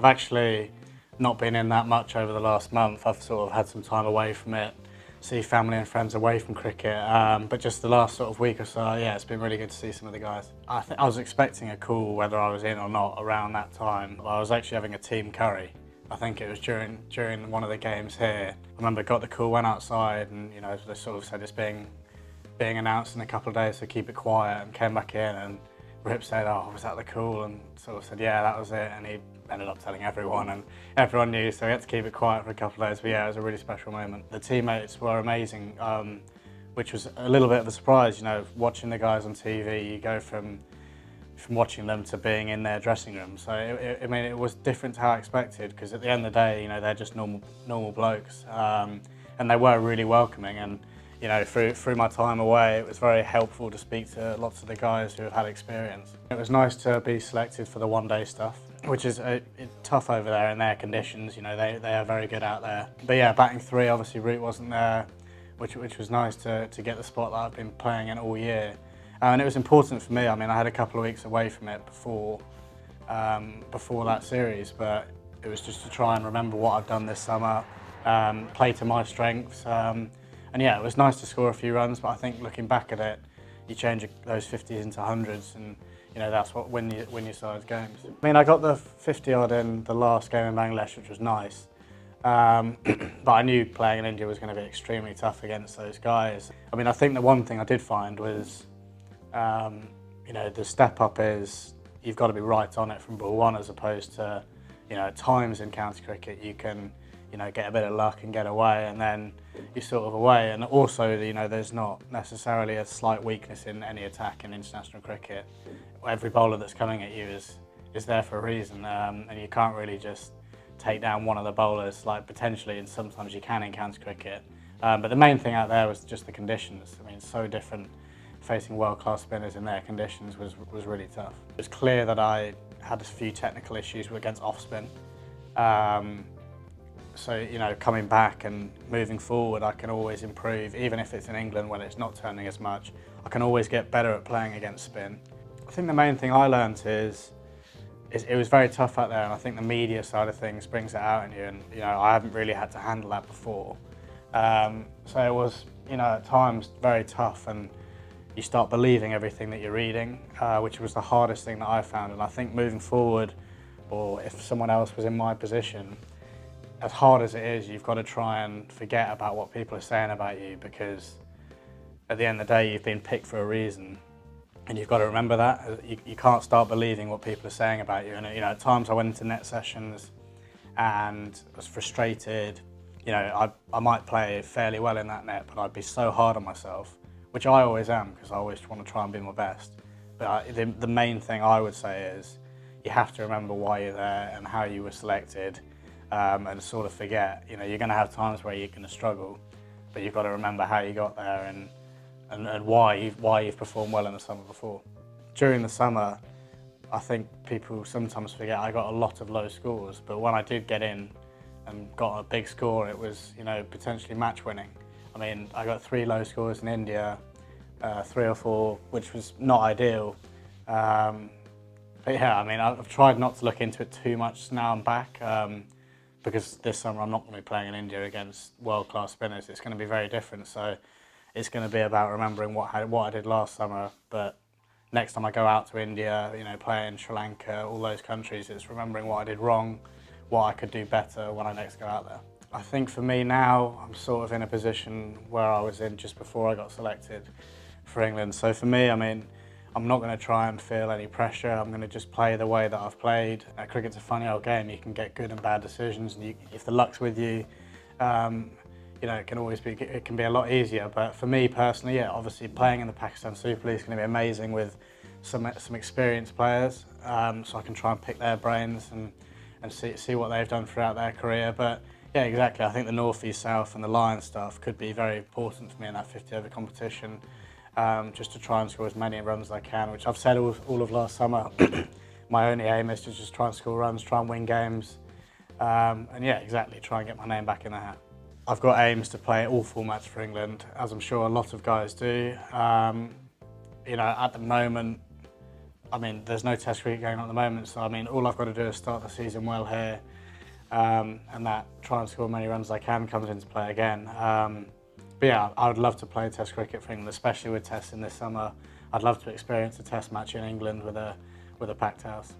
actually not been in that much over the last month. I've sort of had some time away from it, see family and friends away from cricket, but just the last sort of week or so, yeah, it's been really good to see some of the guys. I think I was expecting a call whether I was in or not around that time. I was actually having a team curry. I think it was during one of the games here. I remember got the call, went outside, and they sort of said it's being announced in a couple of days, so keep it quiet, and came back in, and Rip said, "Oh, was that the call?" And sort of said, "Yeah, that was it," and he ended up telling everyone, and everyone knew, so we had to keep it quiet for a couple of days, but yeah, it was a really special moment. The teammates were amazing, which was a little bit of a surprise, watching the guys on TV, you go from watching them to being in their dressing room. So it was different to how I expected, because at the end of the day, they're just normal blokes, and they were really welcoming. And through my time away, it was very helpful to speak to lots of the guys who have had experience. It was nice to be selected for the one-day stuff, which is tough over there in their conditions. They are very good out there. But yeah, batting three, obviously Root wasn't there, which was nice to get the spot that I've been playing in all year. And it was important for me. I mean, I had a couple of weeks away from it before that series, but it was just to try and remember what I've done this summer, play to my strengths. And yeah, it was nice to score a few runs, but I think looking back at it, you change those 50s into 100s, and that's what win your side's games. I mean, I got the 50 odd in the last game in Bangladesh, which was nice. But I knew playing in India was going to be extremely tough against those guys. I mean, I think the one thing I did find was, the step up is you've got to be right on it from ball one, as opposed to, at times in county cricket you can, get a bit of luck and get away, and then you're sort of away. And also, there's not necessarily a slight weakness in any attack in international cricket. Every bowler that's coming at you is there for a reason, and you can't really just take down one of the bowlers, like potentially, and sometimes you can in county cricket. But the main thing out there was just the conditions. I mean, it's so different. Facing world-class spinners in their conditions was really tough. It was clear that I had a few technical issues against off-spin. So, coming back and moving forward, I can always improve, even if it's in England when it's not turning as much. I can always get better at playing against spin. I think the main thing I learned is it was very tough out there, and I think the media side of things brings it out in you, and I haven't really had to handle that before. So it was, at times very tough, and you start believing everything that you're reading, which was the hardest thing that I found. And I think moving forward, or if someone else was in my position, as hard as it is, you've got to try and forget about what people are saying about you, because at the end of the day, you've been picked for a reason, and you've got to remember that. You can't start believing what people are saying about you. And at times I went into net sessions and was frustrated. I might play fairly well in that net, but I'd be so hard on myself, which I always am, because I always want to try and be my best. But the main thing I would say is you have to remember why you're there and how you were selected, and sort of forget. You're going to have times where you're going to struggle, but you've got to remember how you got there and why you've performed well in the summer before. During the summer, I think people sometimes forget I got a lot of low scores, but when I did get in and got a big score, it was potentially match winning. I mean, I got 3 low scores in India, 3 or 4, which was not ideal. But yeah, I mean, I've tried not to look into it too much now I'm back, because this summer I'm not going to be playing in India against world-class spinners. It's going to be very different, so it's going to be about remembering what I did last summer. But next time I go out to India, play in Sri Lanka, all those countries, it's remembering what I did wrong, what I could do better when I next go out there. I think for me now, I'm sort of in a position where I was in just before I got selected for England. So for me, I mean, I'm not going to try and feel any pressure. I'm going to just play the way that I've played. Cricket's a funny old game. You can get good and bad decisions, and if the luck's with you, it can be a lot easier. But for me personally, yeah, obviously playing in the Pakistan Super League is going to be amazing with some experienced players, so I can try and pick their brains and see what they've done throughout their career. But yeah, exactly. I think the North, East, South and the Lions stuff could be very important for me in that 50-over competition, just to try and score as many runs as I can, which I've said all of last summer. My only aim is to just try and score runs, try and win games, and yeah, exactly, try and get my name back in the hat. I've got aims to play all formats for England, as I'm sure a lot of guys do. At the moment, I mean, there's no Test cricket going on at the moment, so I mean, all I've got to do is start the season well here, and that try and score as many runs as I can comes into play again. But yeah, I would love to play Test cricket for England, especially with Tests in this summer. I'd love to experience a Test match in England with a packed house.